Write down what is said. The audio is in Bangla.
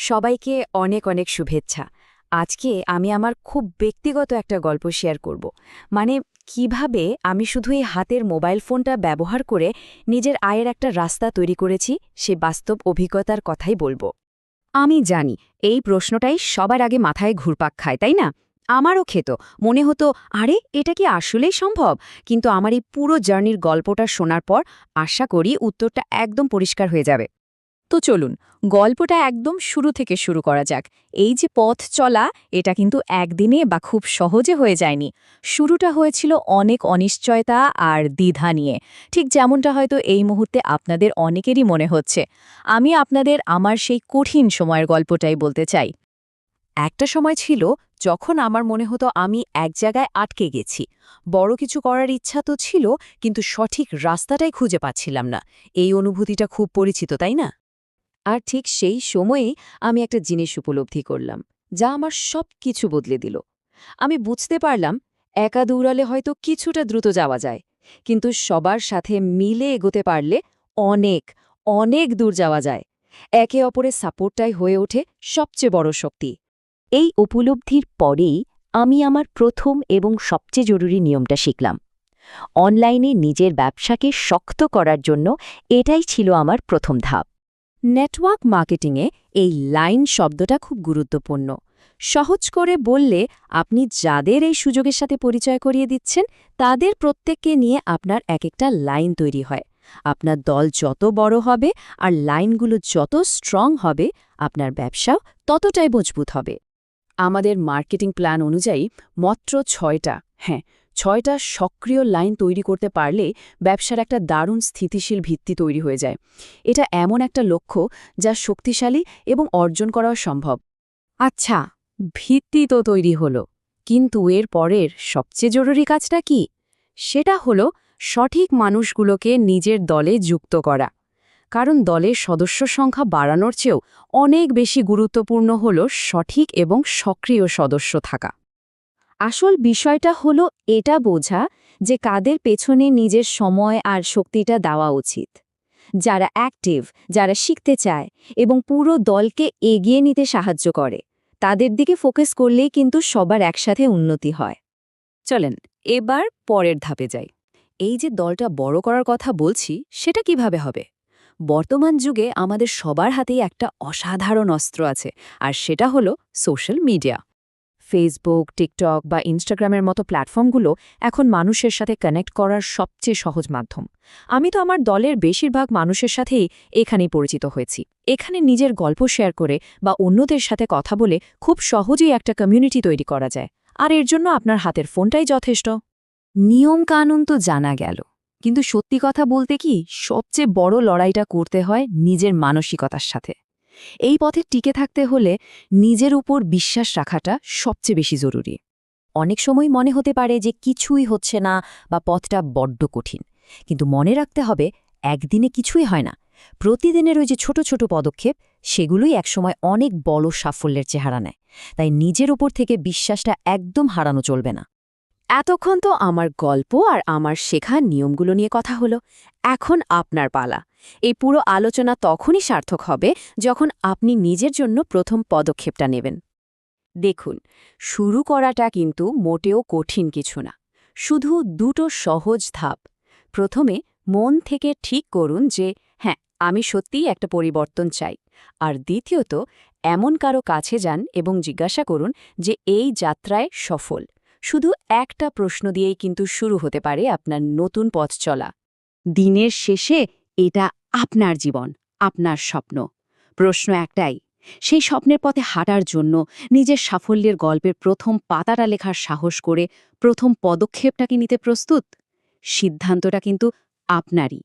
সবাইকে অনেক অনেক শুভেচ্ছা। আজকে আমি আমার খুব ব্যক্তিগত একটা গল্প শেয়ার করব। মানে কিভাবে আমি শুধু এই হাতের মোবাইল ফোনটা ব্যবহার করে নিজের আয়ের একটা রাস্তা তৈরি করেছি, সে বাস্তব অভিজ্ঞতার কথাই বলবো। আমি জানি এই প্রশ্নটাই সবার আগে মাথায় ঘুরপাক খায়, তাই না? আমারও খেত, মনে হতো আরে এটা কি আসলেই সম্ভব? কিন্তু আমার এই পুরো জার্নির গল্পটা শোনার পর আশা করি উত্তরটা একদম পরিষ্কার হয়ে যাবে। তো চলুন গল্পটা একদম শুরু থেকে শুরু করা যাক। এই যে পথ চলা, এটা কিন্তু একদিনে বা খুব সহজে হয়ে যায়নি। শুরুটা হয়েছিল অনেক অনিশ্চয়তা আর দ্বিধা নিয়ে, ঠিক যেমনটা হয়তো এই মুহূর্তে আপনাদের অনেকেরই মনে হচ্ছে। আমি আপনাদের আমার সেই কঠিন সময়ের গল্পটাই বলতে চাই। একটা সময় ছিল যখন আমার মনে হতো আমি এক জায়গায় আটকে গেছি। বড় কিছু করার ইচ্ছা তো ছিল, কিন্তু সঠিক রাস্তাটাই খুঁজে পাচ্ছিলাম না। এই অনুভূতিটা খুব পরিচিত, তাই না? আর ঠিক সেই সময়েই আমি একটা জিনিস উপলব্ধি করলাম, যা আমার সব কিছু বদলে দিল। আমি বুঝতে পারলাম একা দৌড়ালে হয়তো কিছুটা দ্রুত যাওয়া যায়, কিন্তু সবার সাথে মিলে এগোতে পারলে অনেক অনেক দূর যাওয়া যায়। একে অপরের সাপোর্টটাই হয়ে ওঠে সবচেয়ে বড় শক্তি। এই উপলব্ধির পরেই আমি আমার প্রথম এবং সবচেয়ে জরুরি নিয়মটা শিখলাম। অনলাইনে নিজের ব্যবসাকে শক্ত করার জন্য এটাই ছিল আমার প্রথম ধাপ। নেটওয়ার্ক মার্কেটিংয়ে এই লাইন শব্দটা খুব গুরুত্বপূর্ণ। সহজ করে বললে, আপনি যাদের এই সুযোগের সাথে পরিচয় করিয়ে দিচ্ছেন, তাদের প্রত্যেককে নিয়ে আপনার এক একটা লাইন তৈরি হয়। আপনার দল যত বড় হবে আর লাইনগুলো যত স্ট্রং হবে, আপনার ব্যবসাও ততটাই মজবুত হবে। আমাদের মার্কেটিং প্ল্যান অনুযায়ী মাত্র ৬টা, হ্যাঁ ৬টা সক্রিয় লাইন তৈরি করতে পারলে ব্যবসার একটা দারুণ স্থিতিশীল ভিত্তি তৈরি হয়ে যায়। এটা এমন একটা লক্ষ্য যা শক্তিশালী এবং অর্জন করাও সম্ভব। আচ্ছা, ভিত্তি তো তৈরি হলো, কিন্তু এর পরের সবচেয়ে জরুরি কাজটা কি? সেটা হলো সঠিক মানুষগুলোকে নিজের দলে যুক্ত করা। কারণ দলের সদস্য সংখ্যা বাড়ানোর চেয়েও অনেক বেশি গুরুত্বপূর্ণ হল সঠিক এবং সক্রিয় সদস্য থাকা। আসল বিষয়টা হলো এটা বোঝা যে কাদের পেছনে নিজের সময় আর শক্তিটা দেওয়া উচিত। যারা অ্যাক্টিভ, যারা শিখতে চায় এবং পুরো দলকে এগিয়ে নিতে সাহায্য করে, তাদের দিকে ফোকাস করলেই কিন্তু সবার একসাথে উন্নতি হয়। চলেন এবার পরের ধাপে যাই। এই যে দলটা বড় করার কথা বলছি, সেটা কিভাবে হবে? বর্তমান যুগে আমাদের সবার হাতেই একটা অসাধারণ অস্ত্র আছে, আর সেটা হলো সোশ্যাল মিডিয়া। ফেসবুক, টিকটক বা ইনস্টাগ্রামের মতো প্ল্যাটফর্মগুলো এখন মানুষের সাথে কানেক্ট করার সবচেয়ে সহজ মাধ্যম। আমি তো আমার দলের বেশিরভাগ মানুষের সাথেই এখানেই পরিচিত হয়েছি। এখানে নিজের গল্প শেয়ার করে বা অন্যদের সাথে কথা বলে খুব সহজেই একটা কমিউনিটি তৈরি করা যায়। আর এর জন্য আপনার হাতের ফোনটাই যথেষ্ট। নিয়ম কানুন তো জানা গেল, কিন্তু সত্যি কথা বলতে কি, সবচেয়ে বড় লড়াইটা করতে হয় নিজের মানসিকতার সাথে। এই পথে টিকে থাকতে হলে নিজের উপর বিশ্বাস রাখাটা সবচেয়ে বেশি জরুরি। অনেক সময় মনে হতে পারে যে কিছুই হচ্ছে না বা পথটা বড্ড কঠিন, কিন্তু মনে রাখতে হবে একদিনে কিছুই হয় না। প্রতিদিনের ওই যে ছোট ছোট পদক্ষেপ, সেগুলোই একসময় অনেক বড় সাফল্যের চেহারা নেয়। তাই নিজের উপর থেকে বিশ্বাসটা একদম হারানো চলবে না। এতক্ষণ তো আমার গল্প আর আমার শেখা নিয়মগুলো নিয়ে কথা হলো। এখন আপনার পালা। এই পুরো আলোচনা তখনই সার্থক হবে যখন আপনি নিজের জন্য প্রথম পদক্ষেপটা নেবেন। দেখুন, শুরু করাটা কিন্তু মোটেও কঠিন কিছু না। শুধু দুটো সহজ ধাপ। প্রথমে মন থেকে ঠিক করুন যে হ্যাঁ, আমি সত্যিই একটা পরিবর্তন চাই। আর দ্বিতীয়ত, এমন কারো কাছে যান এবং জিজ্ঞাসা করুন যে এই যাত্রায় সফল। শুধু একটা প্রশ্ন দিয়েই কিন্তু শুরু হতে পারে আপনার নতুন পথ চলা। দিনের শেষে এটা আপনার জীবন, আপনার স্বপ্ন। প্রশ্ন একটাই, সেই স্বপ্নের পথে হাঁটার জন্য নিজের সাফল্যের গল্পের প্রথম পাতাটা লেখার সাহস করে প্রথম পদক্ষেপটা কি নিতে প্রস্তুত? সিদ্ধান্তটা কিন্তু আপনারই।